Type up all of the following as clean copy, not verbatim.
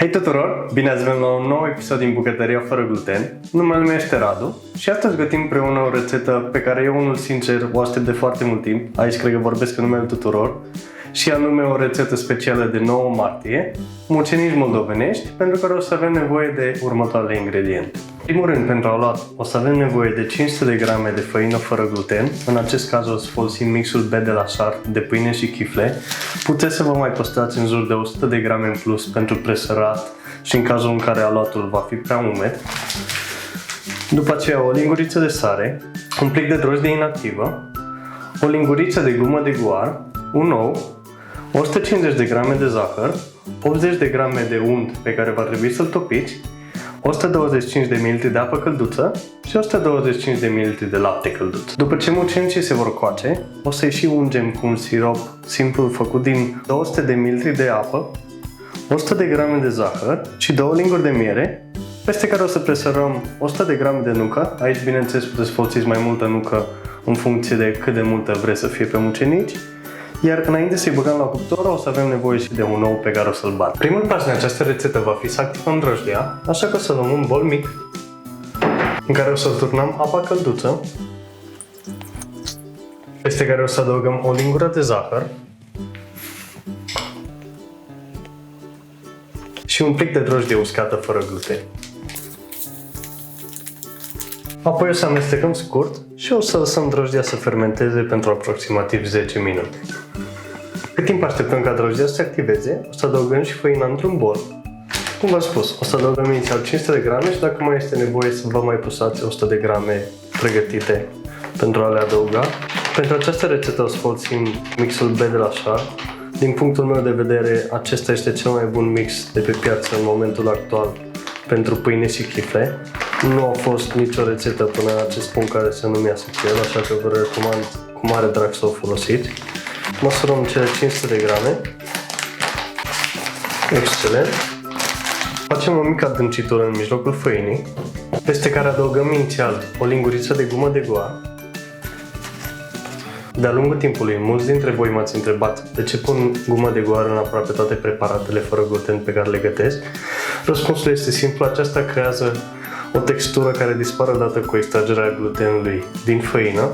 Hei tuturor! Bine ați venit la un nou episod din Bucătăria fără gluten. Numele meu este Radu și astăzi gătim împreună o rețetă pe care eu unul sincer o aștept de foarte mult timp. Aici cred că vorbesc în numele tuturor. Și anume o rețetă specială de 9 martie, mucenici moldovenești, pentru care o să avem nevoie de următoarele ingrediente. În primul rând, pentru a luat, o să avem nevoie de 500 de grame de făină fără gluten. În acest caz o să folosim mixul B de la Sharp de pâine și chifle. Puteți să vă mai păstrați în jur de 100 de grame în plus pentru presărat și în cazul în care aluatul va fi prea umed. După aceea o linguriță de sare, un plic de drojdie inactivă, o linguriță de gumă de guar, un ou, 150 de grame de zahăr, 80 de grame de unt pe care va trebui să-l topiți, 125 de ml de apă călduță și 125 de ml de lapte călduț. După ce mucenicii se vor coace, o să-i și ungem cu un sirop simplu făcut din 200 de ml de apă, 100 de grame de zahăr și 2 linguri de miere, peste care o să presărăm 100 de grame de nucă. Aici, bineînțeles, puteți folosi mai multă nucă în funcție de cât de multă vreți să fie pe mucenici. Iar înainte să-i băgăm la cuptor, o să avem nevoie și de un ou pe care o să-l bat. Primul pas în această rețetă va fi să activăm drojdia, așa că o să luăm un bol mic în care o să turnăm apa călduță, peste care o să adăugăm o lingură de zahăr și un plic de drojdie uscată fără gluten. Apoi o să amestecăm scurt și o să lăsăm drojdia să fermenteze pentru aproximativ 10 minute. Cât timp așteptăm ca drojdia să se activeze, o să adăugăm și făina într-un bol. Cum v-am spus, o să adăugăm inițial 500 de grame și dacă mai este nevoie să vă mai pusați 100 de grame pregătite pentru a le adăuga. Pentru această rețetă o să folosim mixul B de la Sharp. Din punctul meu de vedere, acesta este cel mai bun mix de pe piață în momentul actual pentru pâine și chifle. Nu a fost nicio rețetă până în acest punct care să nu mi-a succes, așa că vă recomand cu mare drag să o folosiți. Măsurăm cele 500 de grame. Excelent. Facem o mică adâncitură în mijlocul făinii, peste care adăugăm inițial o linguriță de gumă de guar. De-a lungul timpului, mulți dintre voi m-ați întrebat de ce pun gumă de guar în aproape toate preparatele fără gluten pe care le gătesc. Răspunsul este simplu, aceasta creează o textură care dispare odată cu extragerea glutenului din făină.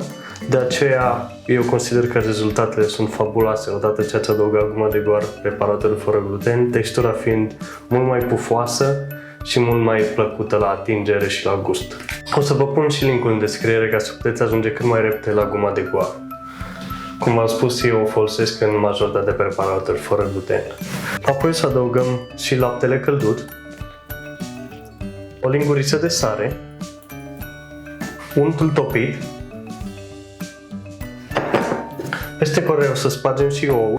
De aceea, eu consider că rezultatele sunt fabuloase odată ce ați adăugat guma de guar preparatelor fără gluten, textura fiind mult mai pufoasă și mult mai plăcută la atingere și la gust. O să vă pun și link-ul în descriere ca să puteți ajunge cât mai repede la guma de guar. Cum v-am spus, eu o folosesc în majoritatea preparatelor fără gluten. Apoi o să adăugăm și laptele căldut, o linguriță de sare, untul topit, peste care o să spargem și ouă.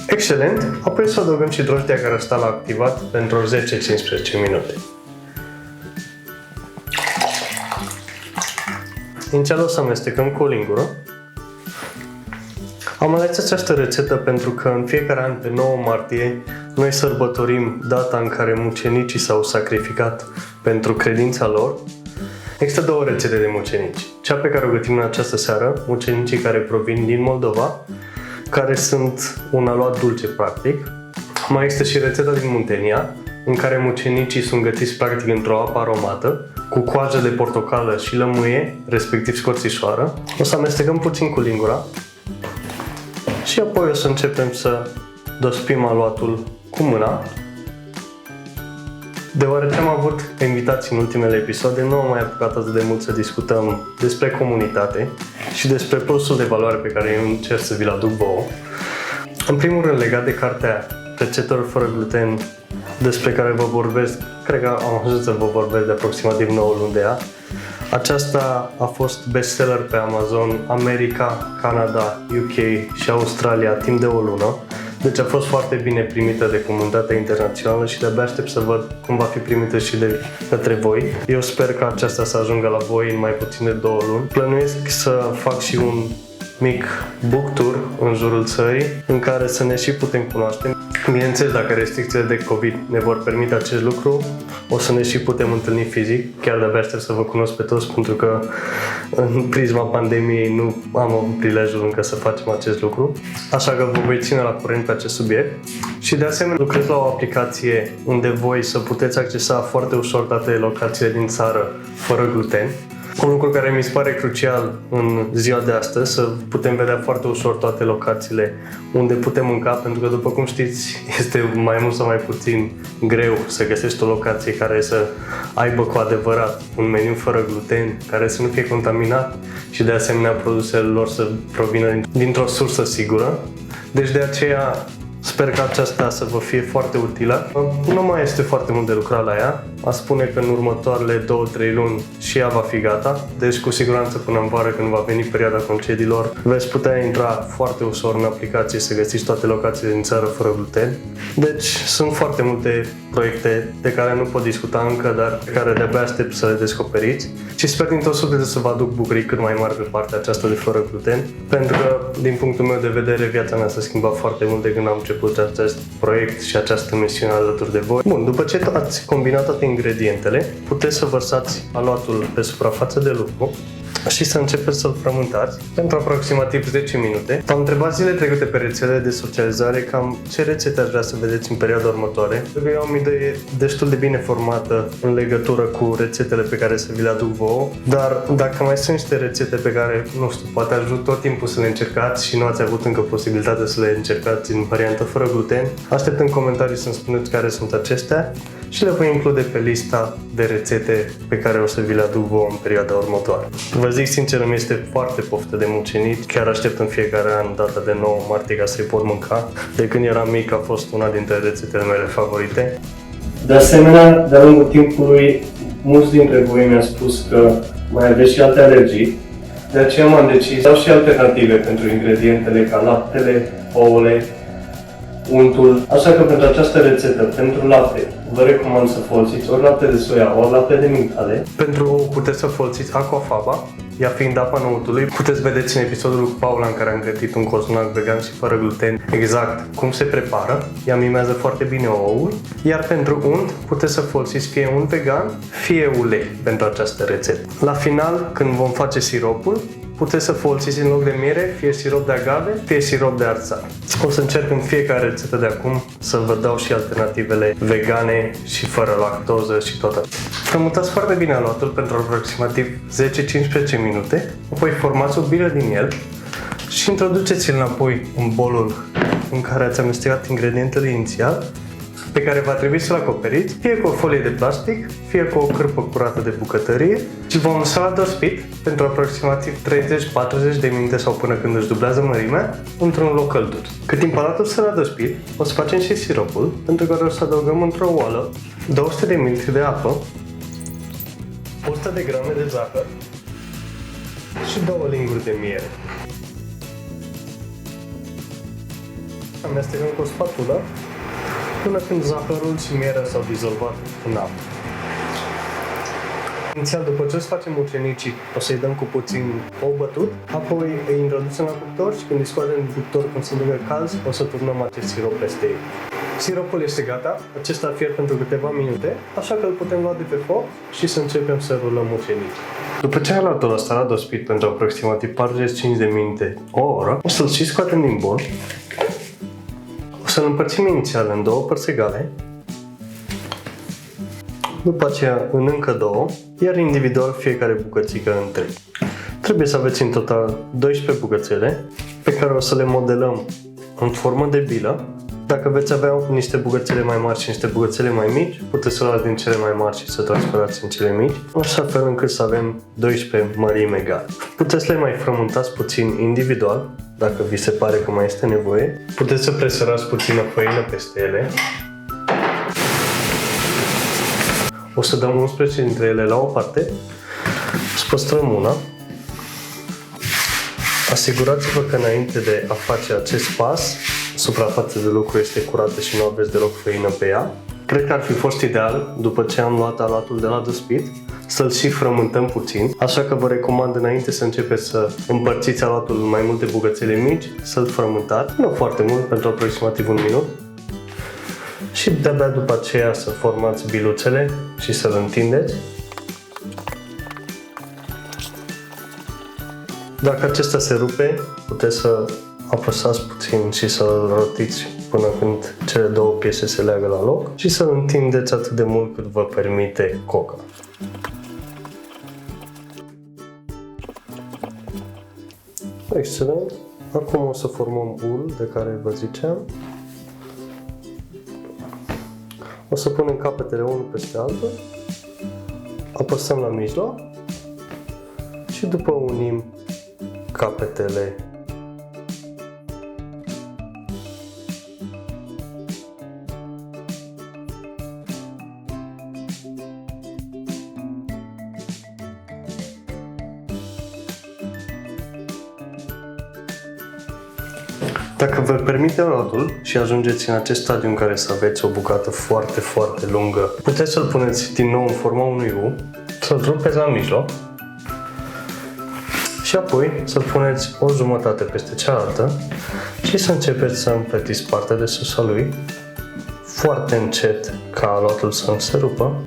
Excelent! Apoi o să adăugăm și drojdia care stă la activat pentru 10-15 minute. Inițial o să amestecăm cu o lingură. Am ales această rețetă pentru că în fiecare an pe 9 martie noi sărbătorim data în care mucenicii s-au sacrificat pentru credința lor. Există două rețete de mucenici. Cea pe care o gătim în această seară, mucenicii care provin din Moldova, care sunt un aluat dulce practic. Mai există și rețeta din Muntenia, în care mucenicii sunt gătiți practic într-o apă aromată, cu coajă de portocală și lămâie, respectiv scorțișoară. O să amestecăm puțin cu lingura și apoi o să începem să dospim aluatul cu mâna. Deoarece am avut invitații în ultimele episoade, nu am mai apucat atât de mult să discutăm despre comunitate și despre plusul de valoare pe care eu încerc să vi-l aduc vouă. În primul rând, legat de cartea Rețetelor fără gluten, despre care vă vorbesc, cred că am ajuns să vă vorbesc de aproximativ 9 luni de ea. Aceasta a fost bestseller pe Amazon, America, Canada, UK și Australia timp de o lună. Deci a fost foarte bine primită de comunitatea internațională și de-abia aștept să văd cum va fi primită și de către voi. Eu sper că aceasta să ajungă la voi în mai puțin de 2 luni. Plănuiesc să fac și un mic book tour în jurul țării în care să ne și putem cunoaște. Bineînțeles, dacă restricțiile de COVID ne vor permite acest lucru, o să ne și putem întâlni fizic. Chiar de-abia aștept să vă cunosc pe toți, pentru că în prisma pandemiei nu am avut prilejul încă să facem acest lucru. Așa că vă voi ține la curent pe acest subiect Și de asemenea lucrez la o aplicație unde voi să puteți accesa foarte ușor toate locațiile din țară fără gluten. Un lucru care mi se pare crucial în ziua de astăzi, să putem vedea foarte ușor toate locațiile unde putem mânca, pentru că, după cum știți, este mai mult sau mai puțin greu să găsești o locație care să aibă cu adevărat un meniu fără gluten, care să nu fie contaminat și, de asemenea, produsele lor să provină dintr-o sursă sigură. Deci, de aceea, sper că aceasta să vă fie foarte utilă. Nu mai este foarte mult de lucrat la ea. A spune că în următoarele 2-3 luni și ea va fi gata. Deci cu siguranță până în vară, când va veni perioada concediilor, veți putea intra foarte ușor în aplicație să găsiți toate locațiile din țară fără gluten. Deci sunt foarte multe proiecte de care nu pot discuta încă, dar pe care de-abia aștept să le descoperiți. Și sper din tot sufletul să vă aduc bucurii cât mai mari pe partea aceasta de fără gluten, pentru că, din punctul meu de vedere, viața mea s-a schimbat foarte mult de când am început acest proiect și această misiune alături de voi. Bun, după ce ați combinat toate ingredientele, puteți să vărsați aluatul pe suprafață de lucru și să începeți să-l frământați pentru aproximativ 10 minute. V-am întrebat zile trecute pe rețelele de socializare cam ce rețete aș vrea să vedeți în perioada următoare. Pentru că eu am o idee destul de bine formată în legătură cu rețetele pe care să vi le aduc vouă, dar dacă mai sunt niște rețete pe care, nu știu, poate ajut tot timpul să le încercați și nu ați avut încă posibilitatea să le încercați în variantă fără gluten, aștept în comentarii să-mi spuneți care sunt acestea și le voi include pe lista de rețete pe care o să vi le aduc vouă în perioada următoare. Vă zic sincer, îmi este foarte poftă de mucenit. Chiar aștept în fiecare an data de 9 martie ca să-i pot mânca. De când eram mic a fost una dintre rețetele mele favorite. De asemenea, de-a lungul timpului, mulți dintre voi mi-au spus că mai aveți și alte alergii. De aceea m-am decis să dau și alternative pentru ingredientele ca laptele, ouăle, untul. Așa că pentru această rețetă, pentru lapte, vă recomand să folosiți ori lapte de soia, ori lapte de migdale. Pentru ouă puteți să folosiți aquafaba, ea fiind apa năutului. Puteți vedeți în episodul cu Paula în care am gătit un cozonac vegan și fără gluten exact cum se prepară. Ea mimează foarte bine oul. Iar pentru unt puteți să folosiți fie unt vegan, fie ulei pentru această rețetă. La final, când vom face siropul, puteți să folosiți în loc de miere fie sirop de agave, fie sirop de arțar. O să încerc în fiecare rețetă de acum să vă dau și alternativele vegane și fără lactoză și tot atât. Frământați foarte bine aluatul pentru aproximativ 10-15 minute, apoi formați o bilă din el și introduceți-l înapoi în bolul în care ați amestecat ingredientele inițial, pe care va trebui să-l acoperiți, fie cu o folie de plastic, fie cu o cârpă curată de bucătărie și vom lăsa la dospit pentru aproximativ 30-40 de minute sau până când își dublează mărimea într-un loc căldur. Cât timp aluatul stă la dospit, o să facem și siropul, pentru care o să adăugăm într-o oală 200 de ml de apă, 100 de grame de zahăr și 2 linguri de miere. Amestecăm cu o spatulă până când zahărul și mierea s-au dizolvat în apă. Inițial, după ce o să facem ucenicii, o să-i dăm cu puțin ou bătut, apoi îi introducem la cuptor și când îi scoatem din cuptor, când sunt încă calzi, o să turnăm acest sirop peste ei. Siropul este gata, acesta fiert pentru câteva minute, așa că îl putem lua de pe foc și să începem să rulăm ucenicii. După ce aluatul ăsta la dospit pentru aproximativ 45 de minute, o oră, o să-l și scoatem din bol. O să-l împărțim inițial în două părți egale, după aceea în încă două, iar individual fiecare bucățică în 3. Trebuie să aveți în total 12 bucățele, pe care o să le modelăm în formă de bilă. Dacă veți avea niște bucățele mai mari și niște bucățele mai mici, puteți să luați din cele mai mari și să transferați în cele mici, așa fel încât să avem 12 mărimi egale. Puteți să le mai frământați puțin individual, dacă vi se pare că mai este nevoie. Puteți să presărați puțină făină peste ele. O să dăm 11 dintre ele la o parte, să păstrăm una. Asigurați-vă că înainte de a face acest pas, suprafața de lucru este curată și nu aveți deloc făină pe ea. Cred că ar fi fost ideal, după ce am luat aluatul de la dăspit, să-l și frământăm puțin, așa că vă recomand înainte să începeți să împărțiți aluatul în mai multe bucățele mici, să-l frământați, nu foarte mult, pentru aproximativ 1 minut. Și de-abia după aceea să formați biluțele și să-l întindeți. Dacă acesta se rupe, puteți să apăsați puțin și să-l rotiți până când cele două piese se leagă la loc și să-l întindeți atât de mult cât vă permite coca. Excelent! Acum o să formăm ul de care vă ziceam. O să punem capetele unul peste altul, apăsăm la mijloc și după unim capetele . Dacă vă permite rodul și ajungeți în acest stadiu în care să aveți o bucată foarte, foarte lungă, puteți să-l puneți din nou în forma unui U, să-l rupeți la mijloc și apoi să-l puneți o jumătate peste cealaltă și să începeți să împletiți partea de sus a lui foarte încet ca aluatul să nu se rupă.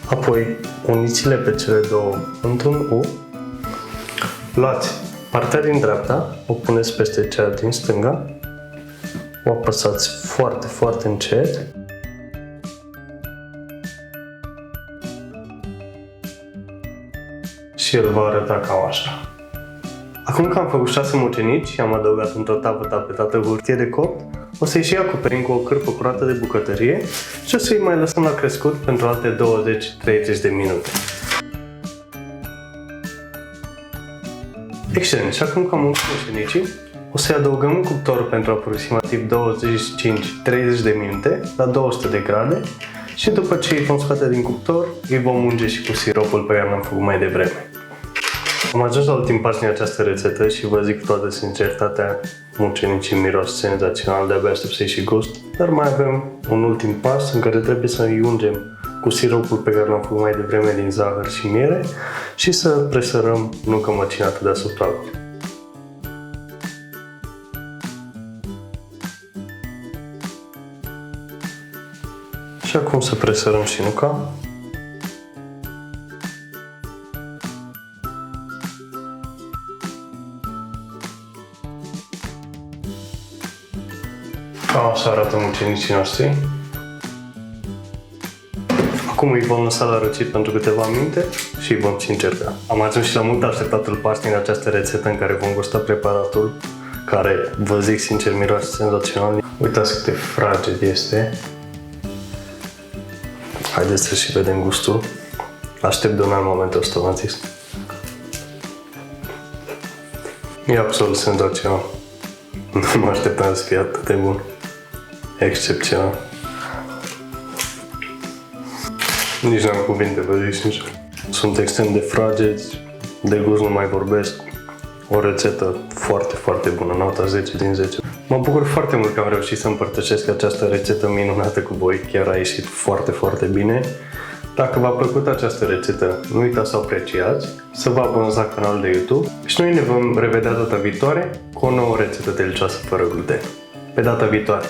Apoi uniți-le pe cele două într-un U, luați partea din dreapta, o puneți peste cea din stânga, o apăsați foarte, foarte încet și el va arăta cam așa. Acum că am făcut 6 mucenici și am adăugat într-o tavă tapetată cu hârtie de copt, o să-i și acoperim cu o cârpă curată de bucătărie și o să-i mai lăsăm la crescut pentru alte 20-30 de minute. Excelent! Și acum că am umplut mucenicii, o să-i adăugăm un cuptor pentru aproximativ 25-30 de minute la 200 de grade și după ce îi vom scoate din cuptor, îi vom unge și cu siropul pe care l-am făcut mai devreme. Am ajuns la ultim pas din această rețetă și vă zic cu toată sinceritatea, mucenicii miros senzațional, de-abia aștept să-i și gust, dar mai avem un ultim pas în care trebuie să îi ungem cu siropul pe care l-am făcut mai devreme din zahăr și miere și să presărăm nucă măcinată deasupra lor. Și acum să presărăm și nuca. Cam așa arată mucenicii noștri. Acum îi vom lăsa la răcit pentru câteva minute și îi vom încerca. Am ajuns și la mult așteptatul pas din această rețetă în care vom gusta preparatul, care, vă zic sincer, miroase senzațional. Uitați cât de fraged este. Haideți să și vedem gustul. Aștept de un alt moment ăsta, v-am zis. E absolut senzațional. Nu mă așteptam să fie atât de bun. Excepțional. Nici n-am cuvinte, vă zic sincer. Sunt extrem de fragedi, de gust nu mai vorbesc. O rețetă foarte, foarte bună, nota 10 din 10. Mă bucur foarte mult că am reușit să împărtășesc această rețetă minunată cu voi, chiar a ieșit foarte, foarte bine. Dacă v-a plăcut această rețetă, nu uitați să o apreciați, să vă abonați la canalul de YouTube și noi ne vom revedea data viitoare cu o nouă rețetă delicioasă fără gluten. Pe data viitoare!